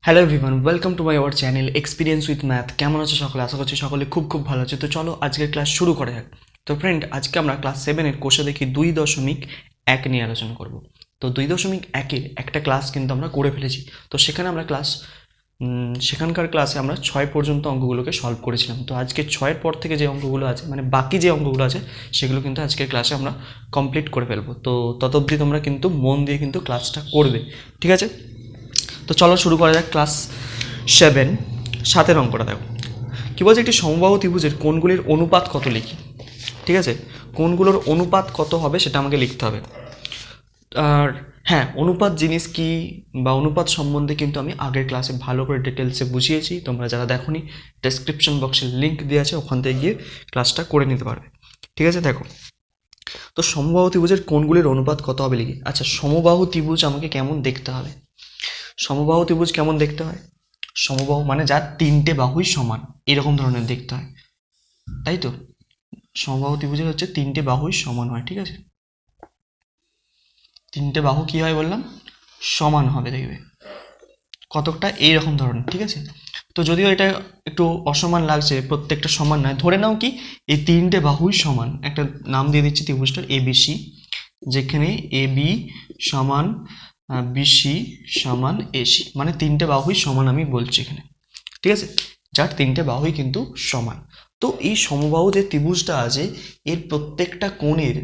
Hello everyone, welcome to my our channel experience with math. কেমন আছো সকলে? আশা করছি সকলে খুব খুব ভালো আছে। তো চলো আজকের ক্লাস শুরু করা যাক। তো ফ্রেন্ড, আজকে আমরা ক্লাস 7-এর কোষে দেখি 2.1 নিয়ে আলোচনা করব। তো 2.1-এর একটা ক্লাস কিন্তু আমরা করে ফেলেছি। তো সেখানে আমরা সেখানকার ক্লাসে আমরা 6 পর্যন্ত অঙ্কগুলোকে সলভ করেছিলাম। তো আজকে 6-এর পর থেকে যে অঙ্কগুলো আছে, মানে বাকি যে অঙ্কগুলো আছে, সেগুলো কিন্তু আজকের ক্লাসে আমরা কমপ্লিট করে ফেলবো। তো তত অবধি তোমরা কিন্তু মন দিয়ে কিন্তু ক্লাসটা করবে, ঠিক আছে? তো চলো শুরু করা যাক। ক্লাস 7 অঙ্কটা দেখো কী বলছে, একটি সমবাহু ত্রিভুজের কোণগুলির অনুপাত কত লিখি। ঠিক আছে, কোণগুলোর অনুপাত কত হবে সেটা আমাকে লিখতে হবে। আর হ্যাঁ, অনুপাত জিনিস কি বা অনুপাত সম্বন্ধে কিন্তু আমি আগের ক্লাসে ভালো করে ডিটেলসে বুঝিয়েছি। তোমরা যারা দেখোনি, ডেসক্রিপশন বক্সে লিঙ্ক দেওয়া আছে, ওখান থেকে গিয়ে ক্লাসটা করে নিতে পারবে। ঠিক আছে, দেখো তো সমবাহু ত্রিভুজের কোণগুলির অনুপাত কত হবে লিখি। আচ্ছা, সমবাহু ত্রিভুজ আমাকে কেমন দেখতে হবে? সমবাহু ত্রিভুজ কেমন দেখতে হয়? সমবাহু মানে যার তিনটে বাহুই সমান, এরকম ধরনের দেখতে হয়, তাই তো? সমবাহু ত্রিভুজের হচ্ছে তিনটে বাহুই সমান হয়, ঠিক আছে? তিনটে বাহু কি হয় বললাম? সমান হবে, দেখবে কতকটা এইরকম ধরনের, ঠিক আছে? তো যদিও এটা একটু অসমান লাগছে, প্রত্যেকটা সমান নয়, ধরে নাও কি এই তিনটে বাহুই সমান। একটা নাম দিয়ে দিচ্ছি ত্রিভুজটার এবিসি, যেখানে এবি সমান বিসি সমান এসি, মানে তিনটে বাহুই সমান আমি বলছি এখানে, ঠিক আছে? যার তিনটে বাহুই কিন্তু সমান। তো এই সমবাহু যে ত্রিভুজটা আছে, এর প্রত্যেকটা কোণের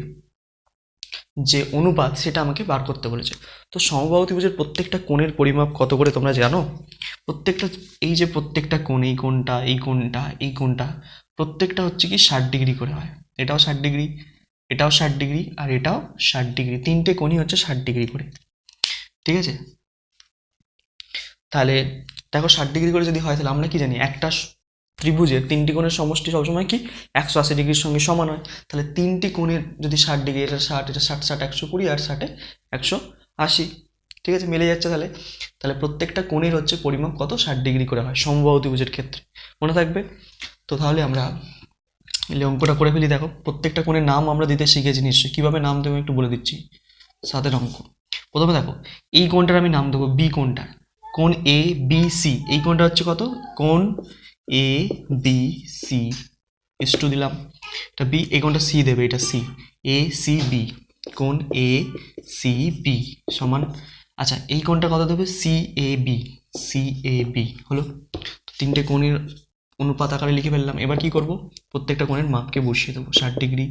যে অনুপাত সেটা আমাকে বার করতে বলেছে। তো সমবাহু ত্রিভুজের প্রত্যেকটা কোণের পরিমাপ কত করে তোমরা জানো? প্রত্যেকটা, এই যে প্রত্যেকটা কোণ, এই কোণটা, এই কোণটা, এই কোণটা, প্রত্যেকটা হচ্ছে কি 60 ডিগ্রি করে হয়। এটাও 60 ডিগ্রি, এটাও 60 ডিগ্রি, আর এটাও 60 ডিগ্রি। তিনটে কোণই হচ্ছে 60 ডিগ্রি করে, ঠিক আছে? তাহলে দেখো 60 ডিগ্রি করে যদি হয়, তাহলে আমরা কি জানি, একটা ত্রিভুজের তিনটি কোণের সমষ্টি সবসময় কি 180 ডিগ্রির সঙ্গে সমান হয়। তাহলে তিনটি কোণের যদি 60 ডিগ্রি, এটা 60, এটা 60, 60, 120, আর 60, 180, ঠিক আছে, মিলে যাচ্ছে। তাহলে তাহলে প্রত্যেকটা কোণের হচ্ছে পরিমাপ কত, 60 ডিগ্রি করে হয় সমবাহু ত্রিভুজের ক্ষেত্রে, মনে থাকবে। তো তাহলে আমরা এই অঙ্কটা করে ফেলি। দেখো প্রত্যেকটা কোণের নাম আমরা দিতে শিখেছি নিশ্চয়ই, কীভাবে নাম দেবো একটু বলে দিচ্ছি। 7-এর অঙ্ক, প্রথমে দেখো এই কোণটার আমি নাম দেবো বি কোণটার, কোণ এ বি সি। এই কোণটা হচ্ছে কত, কোণ এ বি সি, টু দিলাম, এটা বি, এই কোণটা সি দেবে, এটা সি, এ সি বি, কোণ এ সি বি সমান, আচ্ছা এই কোণটা কত দেবে, C A B, C A B হলো। তো তিনটে কোণের অনুপাত আকারে লিখে ফেললাম। এবার কি করব, প্রত্যেকটা কোণের মাপকে বসিয়ে দেবো, 60 ডিগ্রি,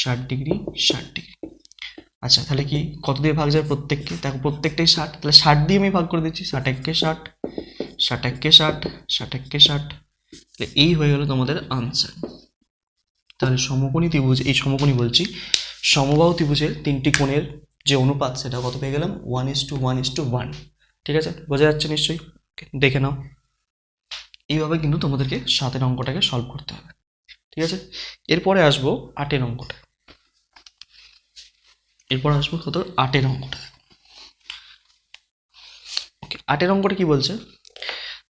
60 ডিগ্রি, 60 ডিগ্রি। আচ্ছা তাহলে কি কত দিয়ে ভাগ যায় প্রত্যেককে, দেখো প্রত্যেকটাই 60, তাহলে 60 দিয়ে আমি ভাগ করে দিচ্ছি, 60 × 60, 60 × 60, 60 × 60, তাহলে এই হয়ে গেল তোমাদের আনসার। তাহলে সমকোণী ত্রিভুজ, এই সমকোণী বলছি, সমবাহু ত্রিভুজের তিনটি কোণের যে অনুপাত সেটা কত পেয়ে গেলাম, 1:1:1, ঠিক আছে? বোঝা যাচ্ছে নিশ্চয়ই, দেখে নাও। এইভাবে কিন্তু তোমাদেরকে 7-এর অঙ্কটাকে সলভ করতে হবে, ঠিক আছে? এরপরে আসবো 8-এর অঙ্কটা, এরপর আসবো কত, 8-এর অঙ্কটা। ওকে, 8-এর অঙ্কটা কি বলছে,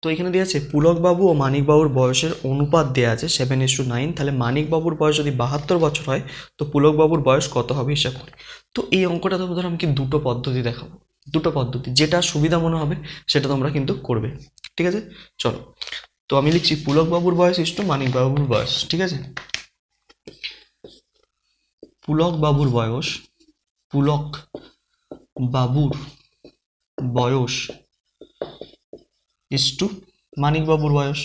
তো এখানে দেওয়া আছে পুলকবাবু ও মানিকবাবুর বয়সের অনুপাত দেওয়া আছে 7:9। তাহলে মানিকবাবুর বয়স যদি 72 বছর হয়, তো পুলকবাবুর বয়স কত হবে হিসাব করি। তো এই অঙ্কটা তোমাদের আমি কি দুটো পদ্ধতি দেখাবো, দুটো পদ্ধতি, যেটা সুবিধা মনে হবে সেটা তোমরা কিন্তু করবে, ঠিক আছে? চলো, তো আমি লিখছি পুলকবাবুর বয়স মানিকবাবুর বয়স, ঠিক আছে? পুলকবাবুর বয়স, পুলক বাবুর বয়স ইস্টু মানিকবাবুর বয়স,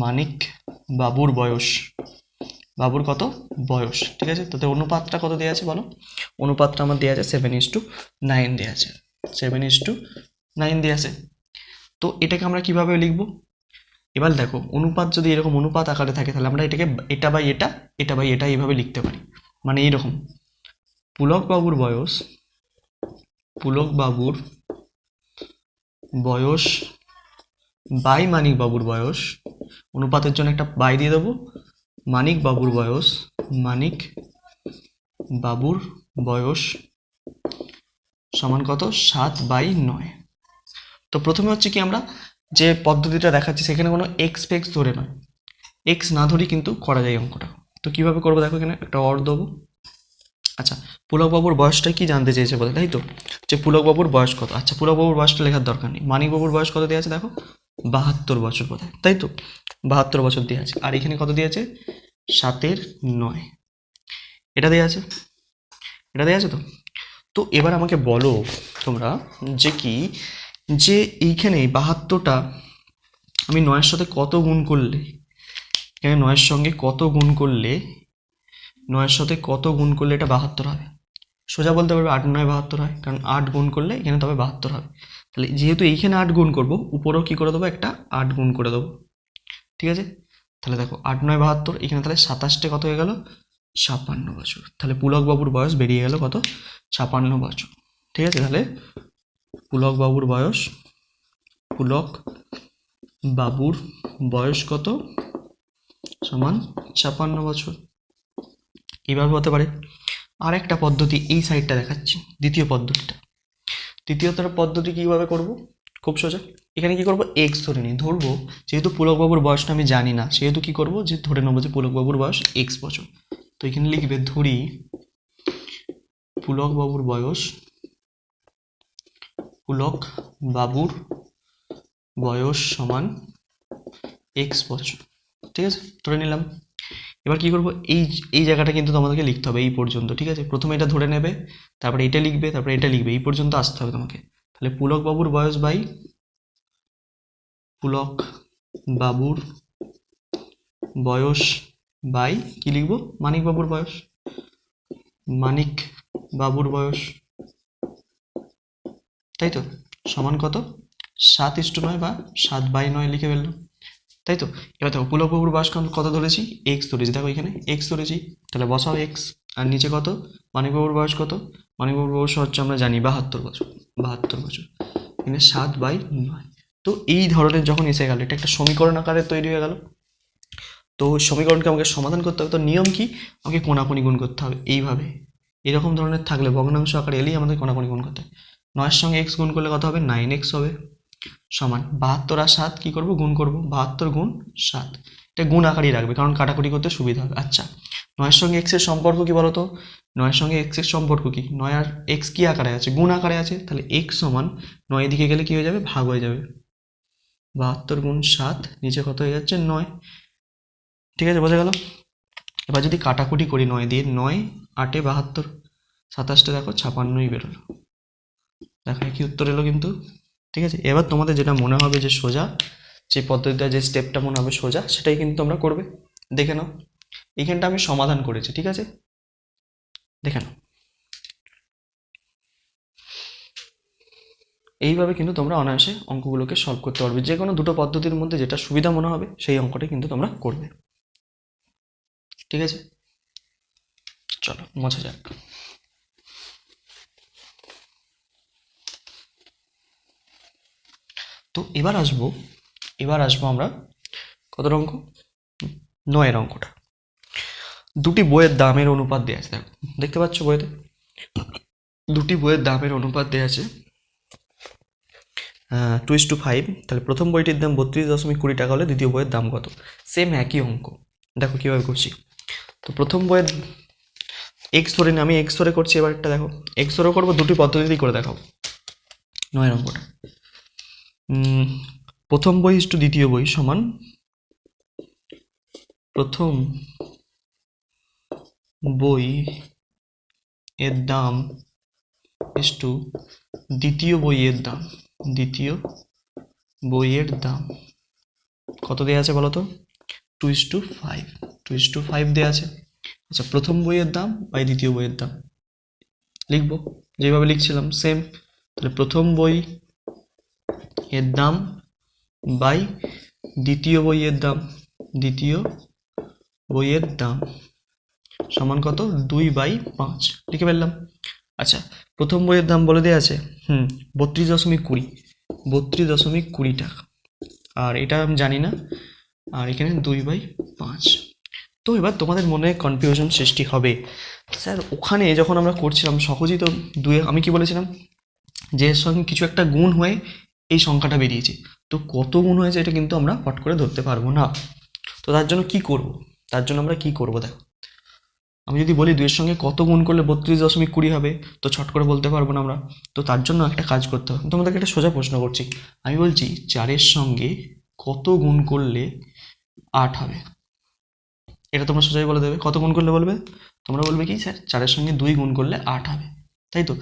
মানিক বাবুর বয়স, বাবুর কত বয়স, ঠিক আছে? তাতে অনুপাতটা কত দেওয়া আছে বলো, অনুপাতটা আমার দেওয়া আছে 7:9 দেওয়া আছে, 7:9 দেওয়া আছে। তো এটাকে আমরা কিভাবে লিখবো, এবার দেখো অনুপাত যদি এরকম অনুপাত আকারে থাকে, তাহলে আমরা এটাকে এটা বাই এটা, এটা বাই এটা এইভাবে লিখতে পারি। মানে এইরকম, পুলকবাবুর বয়স, পুলকবাবুর বয়স বাই মানিকবাবুর বয়স, অনুপাতের জন্য একটা বাই দিয়ে দেবো, মানিক বাবুর বয়স, মানিক বাবুর বয়স সমান কত, 7/9। তো প্রথমে হচ্ছে কি, আমরা যে পদ্ধতিটা দেখাচ্ছি সেখানে কোনো এক্স ফেক্স ধরে নয়, এক্স না ধরেই কিন্তু করা যায় অঙ্কটা। তো কিভাবে করবো দেখো, এখানে একটা অর দেবো। আচ্ছা, পুলকবাবুর বয়সটা কি জানতে চেয়েছে বলে, তাই তো, যে পুলকবাবুর বয়স কত। আচ্ছা, পুলকবাবুর বয়সটা লেখার দরকার নেই, মানিকবাবুর বয়স কত দেওয়া আছে দেখো, 72 বছর বোধ হয়, তাই তো, 72 বছর দেওয়া আছে। আর এখানে কত দিয়েছে, 7/9, এটা দেওয়া আছে, এটা দেওয়া আছে তো। তো এবার আমাকে বলো তোমরা যে কি, যে এইখানে 72টা আমি 9-এর সাথে কত গুণ করলে, এখানে 9-এর সঙ্গে কত গুণ করলে, 9-এর সাথে কত গুণ করলে এটা 72 হবে। সোজা বলতে পারবে 8×9 = 72 হয়, কারণ 8 গুণ করলে এখানে তবে 72 হবে। তাহলে যেহেতু এইখানে 8 গুণ করবো, উপরেও কি করে দেবো, একটা 8 গুণ করে দেবো, ঠিক আছে। তাহলে দেখো 8×9 = 72, এখানে তাহলে 27টে কত হয়ে গেল, 56 বছর। তাহলে পুলকবাবুর বয়স বেরিয়ে গেল কত, 56 বছর, ঠিক আছে। তাহলে পুলকবাবুর বয়স, পুলক বাবুর বয়স কত, সমান 56 বছর। এইভাবে হতে পারে। আর একটা পদ্ধতি এই সাইডটা দেখাচ্ছি, দ্বিতীয় পদ্ধতিটা। তৃতীয়তর পদ্ধতি কীভাবে করব, খুব সোজা। এখানে কি করব, এক্স ধরে নিই, ধরবো যেহেতু পুলকবাবুর বয়সটা আমি জানি না, সেহেতু কি করব, যে ধরে নেবো যে পুলকবাবুর বয়স এক্স বছর। তো এখানে লিখবে ধরি পুলকবাবুর বয়স, পুলক বাবুর বয়স সমান এক্স বছর, ঠিক আছে, ধরে নিলাম। এবার কি করব, এই এই জায়গাটা কিন্তু তোমাদেরকে লিখতে হবে এই পর্যন্ত, ঠিক আছে। প্রথমে এটা ধরে নেবে, তারপরে এটা লিখবে, তারপরে এটা লিখবে, এই পর্যন্ত আসতে হবে তোমাকে। তাহলে পুলক বাবুর বয়স বাই পুলক বাবুর বয়স বাই কি লিখবো, মানিক বাবুর বয়স, মানিক বাবুর বয়স, তাই তো, সমান কত, 7:9 বা 7/9 লিখে ফেললাম, তাই তো। এবার দেখো পুলকবাবুর বয়স কত ধরেছি, এক্স ধরেছি, দেখো এখানে এক্স ধরেছি, তাহলে বসাও এক্স। আর নিচে কত, মানিকবাবুর বয়স কত, মানিকবাবুর বয়স হচ্ছে আমরা জানি 72 বছর, 72 বছর, এখানে 7/9। তো এই ধরনের যখন এসে গেল, এটা একটা সমীকরণ আকারে তৈরি হয়ে গেল। তো সমীকরণকে আমাকে সমাধান করতে হবে, তো নিয়ম কি, আমাকে কোণাকুণি গুণ করতে হবে এইভাবে। এরকম ধরনের থাকলে ভগ্নাংশ আকারে এলেই আমাদের কোণাকুণি গুণ করতে হবে। 9-এর সঙ্গে এক্স গুণ করলে কত হবে, 9x হবে, সমান 72 আর 7 কি করব, গুণ করব, 72 গুণ 7, এটা গুণ আকারই রাখবে কারণ কাটাকুটি করতে সুবিধা হবে। আচ্ছা, 9-এর সঙ্গে এক্স এর সম্পর্ক কি বলতো, 9-এর সঙ্গে এক্স এর সম্পর্ক কি, 9 আর এক্স কি আকারে আছে, গুণ আকারে আছে, তাহলে এক্স সমান 9 দিকে গেলে কি হয়ে যাবে, ভাগ হয়ে যাবে, 72 গুণ 7, নিচে কত হয়ে যাচ্ছে 9, ঠিক আছে, বোঝা গেল। এবার যদি কাটাকুটি করি 9 দিয়ে, 9 8 72, 27টা দেখো 56ই বেরোলো, দেখো কি উত্তর এলো কিন্তু, ঠিক আছে। এবার তোমাদের যেটা মনে হবে যে সোজা, যে পদ্ধতিটা, যে স্টেপটা মনে হবে সোজা, সেটাই কিন্তু তোমরা করবে। দেখে নাও, এইখানটা আমি সমাধান করেছি, ঠিক আছে, দেখে নাও। এইভাবে কিন্তু তোমরা অনায়াসে অঙ্কগুলোকে সলভ করতে পারবে, যে কোনো দুটো পদ্ধতির মধ্যে যেটা সুবিধা মনে হবে সেই অঙ্কটাই কিন্তু তোমরা করবে, ঠিক আছে। চলো মোছা যাক। তো এবার আসবো আমরা কত অঙ্ক, 9-এর অঙ্কটা। দুটি বইয়ের দামের অনুপাত দেওয়া আছে, দেখো দেখতে পাচ্ছ বইতে, দুটি বইয়ের দামের অনুপাত দেওয়া আছে 2:5। তাহলে প্রথম বইটির দাম 32.20 টাকা হলে দ্বিতীয় বইয়ের দাম কত, সেম একই অঙ্ক। দেখো কীভাবে করছি, তো প্রথম বইয়ের এক্স ধরে আমি এক্স ধরে করছি, এবার একটা দেখো এক্স ধরে করবো, দুটি পদ্ধতিতেই করে দেখাও 9-এর অঙ্কটা। প্রথম বই ইস টু দ্বিতীয় বই সমান প্রথম বই এর দাম ইস টু দ্বিতীয় বইয়ের দাম, দ্বিতীয় বইয়ের দাম কত দেওয়া আছে বলো তো, 2:5, 2:5 দেওয়া আছে। আচ্ছা, প্রথম বইয়ের দাম বাই দ্বিতীয় বইয়ের দাম লিখবো, যেভাবে লিখছিলাম সেম। তাহলে প্রথম বই এর দাম বাই দ্বিতীয় বইয়ের দাম, দ্বিতীয় বইয়ের দাম সমান কত, 2/5 লিখে ফেললাম। আচ্ছা, প্রথম বইয়ের দাম বলে দেওয়া আছে 32.20, 32.20 টাকা, আর এটা আমি জানি না, আর এখানে 2/5। তো এবার তোমাদের মনে কনফিউশন সৃষ্টি হবে, স্যার ওখানে যখন আমরা করছিলাম সহজেই তো আমি কি বলেছিলাম, যে এর সঙ্গে কিছু একটা গুণ হয়ে এই সংখ্যাটা বেরিয়েছে, তো কত গুণ হয়েছে এটা কিন্তু আমরা ফট করে ধরতে পারবো না। তো তার জন্য কি করব, তার জন্য আমরা কি করব দেখো, আমি যদি বলি 2 এর সঙ্গে কত গুণ করলে 32.20 হবে, তো ছট করে বলতে পারবো না আমরা। তো তার জন্য একটা কাজ করতে হবে। তোমাদেরকে একটা সোজা প্রশ্ন করছি, আমি বলছি 4-এর সঙ্গে কত গুণ করলে 8 হবে, এটা তোমরা সোজাই বলে দেবে। কত গুণ করলে বলবে, তোমরা বলবে কি স্যার 4-এর সঙ্গে 2 গুণ করলে 8 হবে, তাই তো।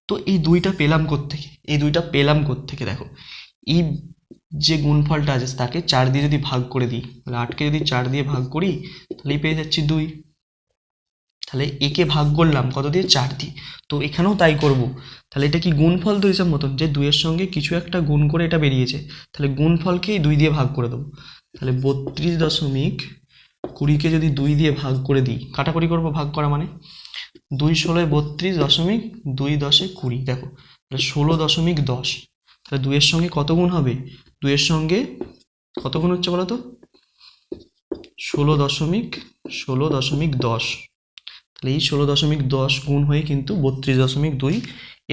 তো এই 2টা পেলাম কোত্থেকে, এই 2টা পেলাম কোত্থেকে দেখো, এই যে গুণফলটা আছে তাকে 4 দিয়ে যদি ভাগ করে দিই, তাহলে 8কে যদি 4 দিয়ে ভাগ করি তাহলেই পেয়ে যাচ্ছি 2। তাহলে একে ভাগ করলাম কত দিয়ে, 4 দিয়ে। তো এখানেও তাই করব। তাহলে এটা কি গুণফল তো হিসাব মতন, যে 2-এর সঙ্গে কিছু একটা গুণ করে এটা বেরিয়েছে, তাহলে গুণফলকেই 2 দিয়ে ভাগ করে দেবো। তাহলে 32.20কে যদি 2 দিয়ে ভাগ করে দিই, কাটাকুটি করবো, ভাগ করা মানে 2 ষোলোয় 32.2 10 20, দেখো তাহলে 16.10। তাহলে 2-এর সঙ্গে কত গুণ হবে, 2-এর সঙ্গে কত গুণ হচ্ছে বলো তো, 16.10। তাহলে এই 16.10 গুণ হয়ে কিন্তু 32.2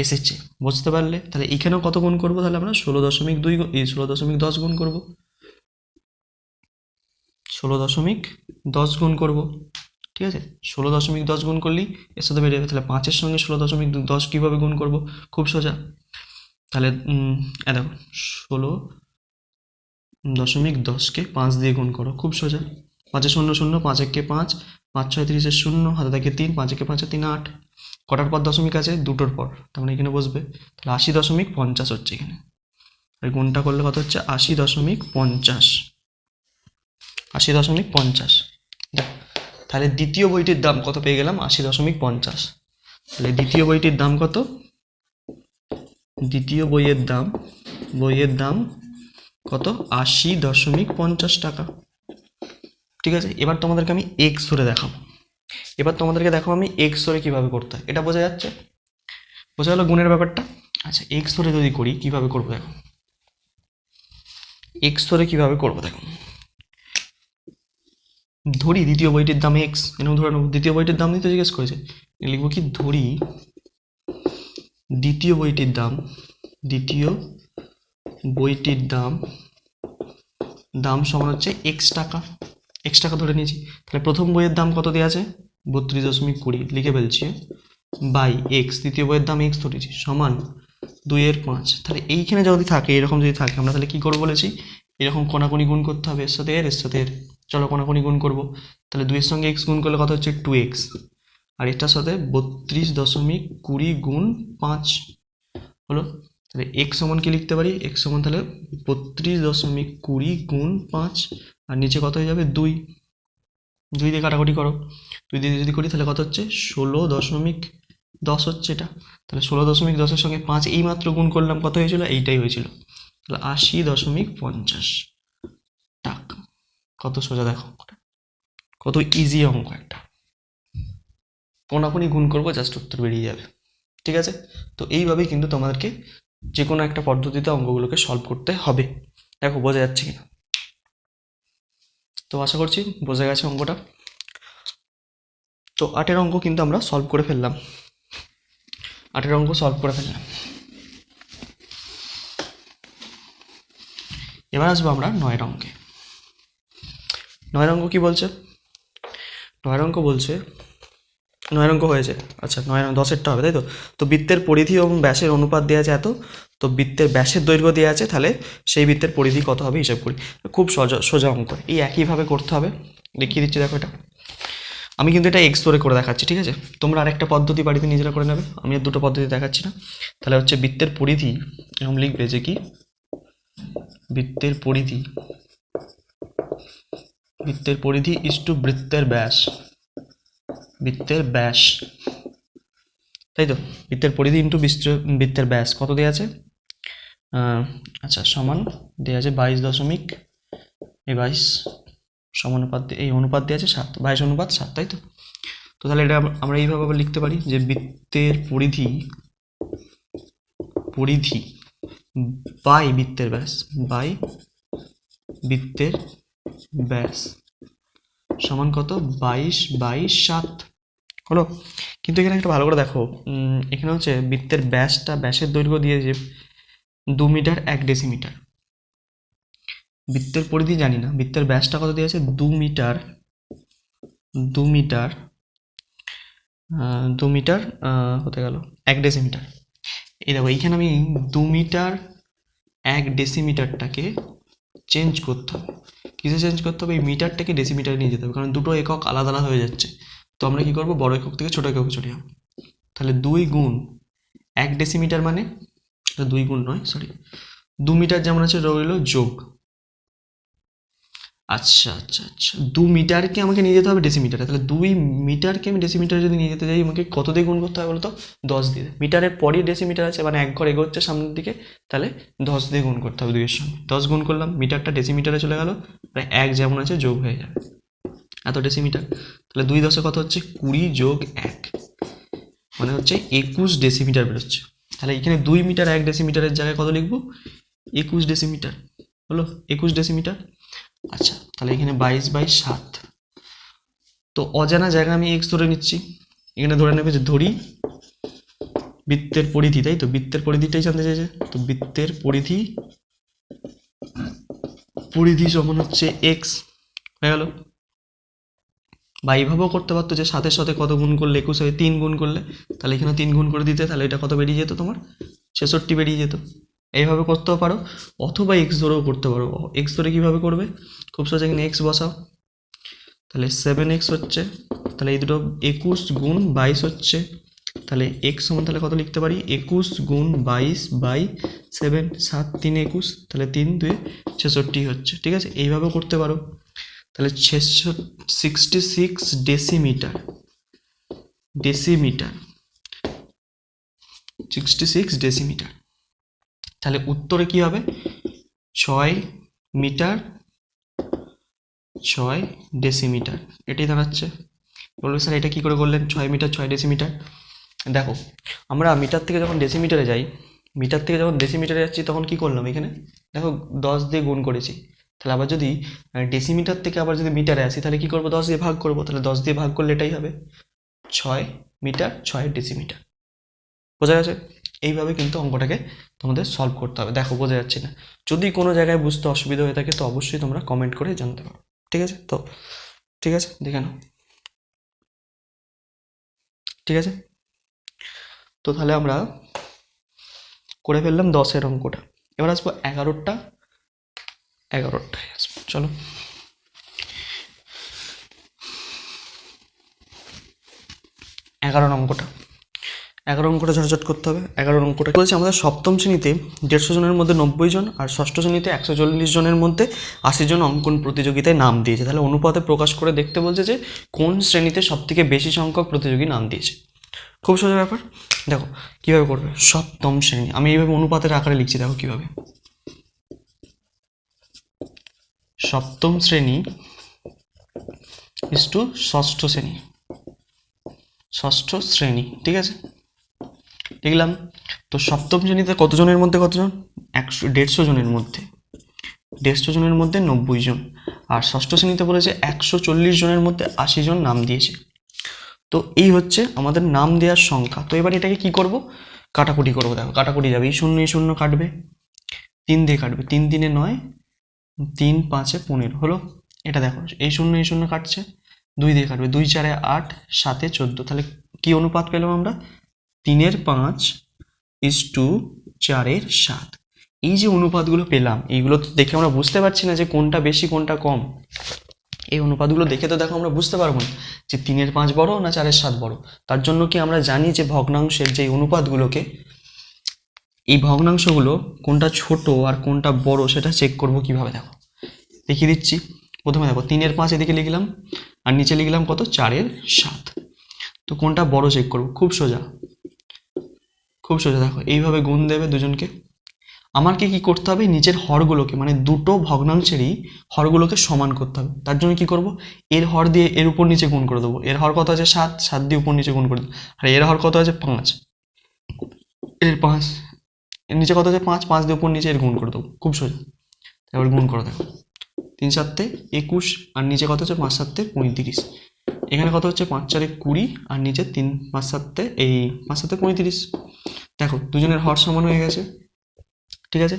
এসেছে, বুঝতে পারলে। তাহলে এখানেও কত গুণ করবো, তাহলে আমরা 16.2 এই 16.10 গুণ করবো, 16.10 গুণ করবো, ঠিক আছে। 16.10 গুণ করলেই এর সাথে বেরিয়ে যাবে। তাহলে 5-এর সঙ্গে 16.10 কীভাবে গুণ করবো, খুব সোজা। তাহলে দেখো 16.10কে 5 দিয়ে গুণ করো, খুব সোজা। 5 শূন্য শূন্য, 5 একে 5, 5 6 30 শূন্য, হাতে থাকে 3, 5 একে 5 3 8। কটার পর দশমিক আছে, দুটোর পর, তার মানে এখানে বসবে। তাহলে 80.50 হচ্ছে এখানে। আর গুণটা করলে কত হচ্ছে, 80.50, 80.50। দেখ, তাহলে দ্বিতীয় বইটির দাম কত পেয়ে গেলাম, 80.50। তাহলে দ্বিতীয় বইটির দাম কত, দ্বিতীয় বইয়ের দাম কত, 80.50 টাকা, ঠিক আছে। এবার তোমাদেরকে আমি এক্স ধরে দেখাবো, আমি এক্স ধরে কীভাবে করতে হয়, এটা বোঝা যাচ্ছে, বোঝা গেল গুণের ব্যাপারটা। আচ্ছা, এক্স ধরে যদি করি কীভাবে করবো দেখো, এক্স ধরে কীভাবে করবো দেখো, ধরি দ্বিতীয় বইটির দাম এক্স, এরকম ধরে নেবো। দ্বিতীয় বইটির দাম নিতে জিজ্ঞেস করেছে, লিখবো কি, ধরি দ্বিতীয় বইটির দাম সমান হচ্ছে এক্স টাকা ধরে নিয়েছি। তাহলে প্রথম বইয়ের দাম কত দেওয়া আছে, 32.20 লিখে ফেলছি, বাই এক্স, দ্বিতীয় বইয়ের দাম এক্স ধরেছি, সমান 2/5। তাহলে এইখানে যদি থাকে, এরকম যদি থাকে, আমরা তাহলে কি করবো বলেছি, এরকম কোনাকুনি গুণ করতে হবে, এর সাথে এর সাথে এর। চলো কোনাকুনি গুণ করবো। তাহলে 2-এর সঙ্গে এক্স গুণ করলে কত হচ্ছে, 2x, আর এটার সাথে 32.20 গুণ 5 হলো। তাহলে এক্স সমান কি লিখতে পারি, এক্স সমান তাহলে 32.20 গুণ 5, আর নিচে কত হয়ে যাবে, 2 দিয়ে কাটাকুটি করো, 2 দিয়ে যদি করি তাহলে কত হচ্ছে, 16.10 হচ্ছে এটা। তাহলে 16.10-এর সঙ্গে 5 এই মাত্র গুণ করলাম, কত হয়েছিল, এইটাই হয়েছিল। তাহলে 80.50 টাকা। কত সোজা দেখো, কত ইজি অঙ্ক একটা, কোনাকুনি গুণ করবো, জাস্ট উত্তর বেরিয়ে যাবে, ঠিক আছে। তো এইভাবেই কিন্তু তোমাদেরকে যে কোনো একটা পদ্ধতিতে অঙ্কগুলোকে সলভ করতে হবে। দেখো বোঝা যাচ্ছে কিনা, তো আশা করছি বোঝা গেছে অঙ্কটা। তো 8-এর অঙ্ক কিন্তু আমরা সলভ করে ফেললাম, এবার আসবো আমরা 9-এর অঙ্কে। 9-এর অঙ্ক কি বলছে, 9-এর অঙ্ক বলছে, 9-এর অঙ্ক হয়েছে, আচ্ছা 10-এরটা হবে, তাই তো। তো বৃত্তের পরিধি এবং ব্যাসের অনুপাত দেওয়া আছে এত, তো বৃত্তের ব্যাসের দৈর্ঘ্য দেওয়া আছে, তাহলে সেই বৃত্তের পরিধি কত হবে হিসাব করি। খুব সোজা অঙ্ক, এই একইভাবে করতে হবে, দেখিয়ে দিচ্ছি দেখো। এটা আমি কিন্তু এটা এক্স ধরে করে দেখাচ্ছি, ঠিক আছে। তোমরা আরেকটা পদ্ধতি বাড়িতে নিজেরা করে নেবে, আমি আর দুটো পদ্ধতি দেখাচ্ছি না। তাহলে হচ্ছে বৃত্তের পরিধি, এরকম লিখবে যে কি, বৃত্তের পরিধি ইস টু বৃত্তের ব্যাস, তাই তো। বৃত্তের পরিধি ইন্টু বৃত্তের ব্যাস কত দেওয়া আছে, আচ্ছা সমান দেওয়া আছে 22 সমানুপাত, এই অনুপাত দেওয়া আছে 7, 22:7, তাই তো। তো তাহলে এটা আমরা এইভাবে লিখতে পারি যে বৃত্তের পরিধি বাই বৃত্তের ব্যাস সমান কত, 22/7 হলো। কিন্তু এখানে একটা ভালো করে দেখো, এখানে হচ্ছে বৃত্তের ব্যাসের দৈর্ঘ্য দিয়েছে 2 মিটার 1 ডেসিমিটার, বৃত্তের পরিধি জানি না, বৃত্তের ব্যাসটা কত দিয়েছে, 2 মিটার 2 মিটার হতে গেল 1 ডেসিমিটার। এই দেখো এইখানে আমি 2 মিটার 1 ডেসিমিটারটাকে চেঞ্জ করতে হবে। কিসে চেঞ্জ করতে হবে? এই মিটারটাকে ডেসিমিটারে নিয়ে যেতে হবে, কারণ দুটো একক আলাদা আলাদা হয়ে যাচ্ছে। তো আমরা কি করবো, বড় একক থেকে ছোট এককে চলে যাবো। তাহলে 2 গুণ 1 ডেসিমিটার মানে 2 গুণ নয়, সরি, 2 মিটার যেমন আছে রইল যোগ। আচ্ছা আচ্ছা আচ্ছা, 2 মিটারকে আমাকে নিয়ে যেতে হবে ডেসিমিটারে। তাহলে 2 মিটারকে আমি ডেসিমিটারে যদি নিয়ে যেতে যাই, আমাকে কত দিয়ে গুণ করতে হবে বলতো? 10 দিয়ে। মিটারের পরই ডেসিমিটার আছে, মানে এক ঘর এগোচ্ছে সামনের দিকে, তাহলে 10 দিয়ে গুণ করতে হবে 2 এর সঙ্গে। 10 গুণ করলাম, মিটারটা ডেসিমিটারে চলে গেল, প্রায় 1 যেমন আছে যোগ হয়ে যাবে, এত ডেসিমিটার। তাহলে 2 10 কত হচ্ছে? 20 যোগ 1 মানে হচ্ছে 21 ডেসিমিটার বেরোচ্ছে। তাহলে এখানে 2 মিটার 1 ডেসিমিটারের জায়গায় কত লিখবো? 21 ডেসিমিটার। হলো 21 ডেসিমিটার। আচ্ছা, তাহলে এখানে 22/7। তো অজানা জায়গা আমি এক্স ধরে নিচ্ছি। এখানে ধরে নেবে যে ধরি বৃত্তের পরিধি, তাই তো? বৃত্তের পরিধিটাই জানতে চাইছে। তো বৃত্তের পরিধি সমান হচ্ছে এক্স, হয়ে গেল। বা এইভাবেও করতে পারতো যে 7-এর সাথে কত গুণ করলে 21 হয়, 3 গুণ করলে। তাহলে এখানে 3 গুণ করে দিতে, তাহলে এটা কত বেরিয়ে যেত তোমার? 66 বেরিয়ে যেত। এইভাবে করতেও পারো, অথবা এক্স ধরেও করতে পারো। এক্স ধরে কীভাবে করবে? খুব সহজে এখানে এক্স বসাও। তাহলে 7x হচ্ছে, তাহলে এই দুটো 21 গুণ 22 হচ্ছে। তাহলে এক্স সমান তাহলে কত লিখতে পারি? 21 গুণ 22/7, 7 3 21, তাহলে 3 2 66 হচ্ছে। ঠিক আছে, এইভাবেও করতে পারো। তাহলে 66 ডেসিমিটার, 66 ডেসিমিটার। তাহলে উত্তরে কি হবে? 6 মিটার 6 ডেসিমিটার, এটাই দাঁড়াচ্ছে। বলবে স্যার এটা কি করে করলেন 6 মিটার 6 ডেসিমিটার? দেখো, আমরা মিটার থেকে যখন ডেসিমিটারে যাই, মিটার থেকে যখন ডেসিমিটারে যাচ্ছি, তখন কি করলাম? এখানে দেখো 10 দিয়ে গুণ করেছি। তাহলে আবার যদি ডেসিমিটার থেকে আবার যদি মিটারে আসি, তাহলে কি করবো? 10 দিয়ে ভাগ করবো। তাহলে 10 দিয়ে ভাগ করলে এটাই হবে 6 মিটার 6 ডেসিমিটার। বোঝা গেছে? এইভাবে কিন্তু অঙ্কটাকে তোমাদের সলভ করতে হবে। দেখো, বোঝা যাচ্ছে না? যদি কোনো জায়গায় বুঝতে অসুবিধা হয়ে থাকে, তো অবশ্যই তোমরা কমেন্ট করে জানতে পারো। ঠিক আছে তো? ঠিক আছে, দেখে নাও। ঠিক আছে, তো তাহলে আমরা করে ফেললাম 10-এর অঙ্কটা। এবার আসবো 11টায় আসবো। চলো, 11 অঙ্কটা ঝটঝট করতে হবে। 11 অঙ্কটা বলছে আমাদের সপ্তম শ্রেণীতে 150 জনের মধ্যে 90 জন, আর ষষ্ঠ শ্রেণীতে 140 জনের মধ্যে 80 জন অঙ্কন প্রতিযোগিতায় নাম দিয়েছে। তাহলে অনুপাতে প্রকাশ করে দেখতে বলছে যে কোন শ্রেণীতে সবথেকে বেশি সংখ্যক প্রতিযোগী নাম দিয়েছে। খুব সোজা ব্যাপার। দেখো কিভাবে করবে। সপ্তম শ্রেণী, আমি এইভাবে অনুপাতের আকারে লিখছি, দেখো কিভাবে। সপ্তম শ্রেণী ইস টু ষষ্ঠ শ্রেণী, ষষ্ঠ শ্রেণী। ঠিক আছে, লিখলাম। তো সপ্তম শ্রেণীতে কতজনের মধ্যে কতজন? 150 জনের মধ্যে, 150 জনের মধ্যে 90 জন। আর ষষ্ঠ শ্রেণীতে বলেছে 140 জনের মধ্যে 80 জন নাম দিয়েছে। তো এই হচ্ছে আমাদের নাম দেওয়ার সংখ্যা। তো এবার এটাকে কি করব? কাটাকুটি করবো। দেখো কাটাকুটি যাবে, এই শূন্য কাটবে, 3 দিয়ে কাটবে, 3 3 9, 3 5 15 হলো। এটা দেখো, এই শূন্য কাটছে, 2 দিয়ে কাটবে, 2 4 8, 7 14। তাহলে কি অনুপাত পেলাম আমরা? 3-এর 5 ইস টু 4-এর 7। এই যে অনুপাতগুলো পেলাম, এইগুলো তো দেখে আমরা বুঝতে পারছি না যে কোনটা বেশি কোনটা কম। এই অনুপাতগুলো দেখে তো দেখো আমরা বুঝতে পারবো না যে 3-এর 5 বড় না 4-এর 7 বড়। তার জন্য কি আমরা জানি যে ভগ্নাংশের যে অনুপাতগুলোকে, এই ভগ্নাংশগুলো কোনটা ছোট আর কোনটা বড় সেটা চেক করব কিভাবে। দেখো দেখিয়ে দিচ্ছি। প্রথমে দেখো 3-এর 5 এদিকে লিখলাম, আর নিচে লিখলাম কত? 4-এর 7। তো কোনটা বড় চেক করব? খুব সোজা, খুব সোজা। দেখো এইভাবে গুণ দেবে দুজনকে। আমাকে কি করতে হবে? নিচের হরগুলোকে, মানে দুটো ভগ্নাংশেরই হরগুলোকে সমান করতে হবে। তার জন্য কি করব? এর হর দিয়ে এর উপর নিচে গুণ করে দেবো। এর হর কত আছে? 7, 7 দিয়ে উপর নিচে গুণ করে দেবো। আর এর হর কত আছে? 5, এর 5, এর নিচে কত আছে? 5, 5 দিয়ে উপর নিচে এর গুণ করে দেবো। খুব সোজা। এবার গুণ করে দেখো, 3 7 21, আর নিচে কত হচ্ছে? 5 7 35। এখানে কত হচ্ছে? 5 4 20, আর নিচে 3 5 7 এই 5 7 35। দেখো দুজনের হর সমান হয়ে গেছে। ঠিক আছে,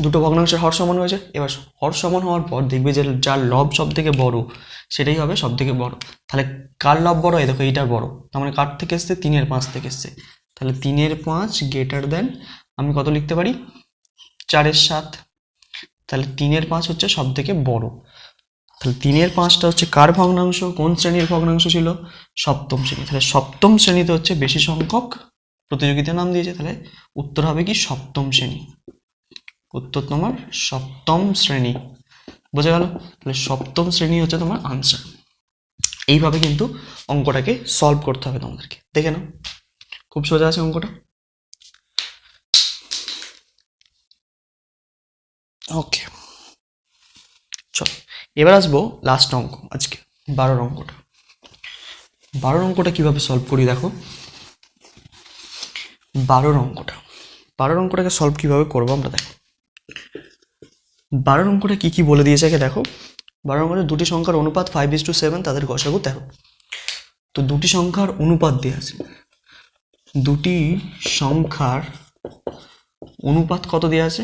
দুটো ভগ্নাংশের হর সমান হয়েছে। এবার হর সমান হওয়ার পর দেখবে যে যার লব সব থেকে বড় সেটাই হবে সব থেকে বড়। তাহলে কার লব বড়? এই দেখো এইটার বড়, তার মানে কার থেকে এসছে? 3/5 থেকে এসছে। তাহলে 3/5 গ্রেটার দেন আমি কত লিখতে পারি? 4/7। তাহলে 3/5 হচ্ছে সব থেকে বড়। তাহলে 3/5টা হচ্ছে কার ভগ্নাংশ? কোন শ্রেণীর ভগ্নাংশ ছিল? সপ্তম শ্রেণী। তাহলে সপ্তম শ্রেণীতে হচ্ছে বেশি সংখ্যক প্রতিযোগিতার নাম দিয়েছে। তাহলে উত্তর হবে কি? সপ্তম শ্রেণী। উত্তর তোমার সপ্তম শ্রেণী। বোঝা গেল? তাহলে সপ্তম শ্রেণী হচ্ছে তোমার আনসার। এইভাবে কিন্তু অঙ্কটাকে সলভ করতে হবে তোমাদেরকে। দেখে নাও, খুব সোজা আছে অঙ্কটা। ওকে, চলো এবার আসবো লাস্ট অঙ্ক আজকে, 12 অঙ্কটা। 12 অঙ্কটা কিভাবে সলভ করি দেখো। 12 অঙ্কটাকে সলভ কিভাবে করবো আমরা দেখো। 12 অঙ্কটা কি কি বলে দিয়েছে আগে দেখো। 12 অঙ্কটা দুটি সংখ্যার অনুপাত 5:7, তাদের গসাগু 13। তো দুটি সংখ্যার অনুপাত দেওয়া আছে, দুটি সংখ্যার অনুপাত কত দেওয়া আছে?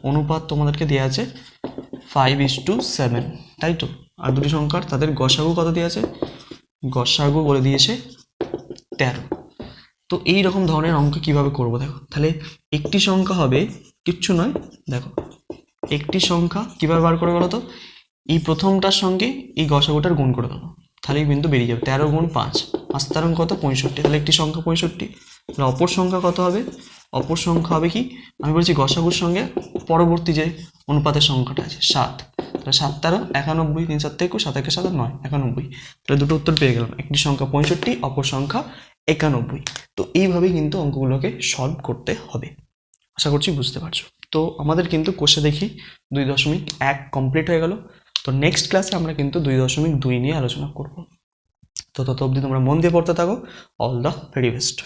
অনুপাত তোমাদেরকে দেওয়া আছে 5:7, তাই তো। আর দুটি সংখ্যার তাদের গসাগু কত দেওয়া আছে? গসাগু বলে দিয়েছে 13। তো এই রকম ধরনের অঙ্ক কিভাবে করব দেখো। তাহলে একটি সংখ্যা হবে কিচ্ছু নয়, দেখো একটি সংখ্যা কিভাবে বার করে বলো তো? এই প্রথমটার সঙ্গে এই গসাগুটার গুণ করে দেবো, তাহলেই কিন্তু বেরিয়ে যাবে। 13 গুণ 5, 5 কত? 65। তাহলে একটি সংখ্যা 65। তাহলে অপর সংখ্যা কত হবে? অপর সংখ্যা হবে কি? আমি বলছি গসাগুর সঙ্গে পরবর্তী যে অনুপাতের সংখ্যাটা আছে 7। তাহলে 7 13 91, 3 7 21, 7 1 7 9 91। তাহলে দুটো উত্তর পেয়ে গেলাম, একটি সংখ্যা 65, অপর সংখ্যা 91। তো এইভাবেই কিন্তু অঙ্কগুলোকে সলভ করতে হবে। আশা করছি বুঝতে পারছো। তো আমাদের কিন্তু কোষে দেখি 2.1 কমপ্লিট হয়ে গেল। তো নেক্সট ক্লাসে আমরা কিন্তু 2.2 নিয়ে আলোচনা করব। তো তত অবধি তোমরা মন দিয়ে পড়তে থাকো। All the very best.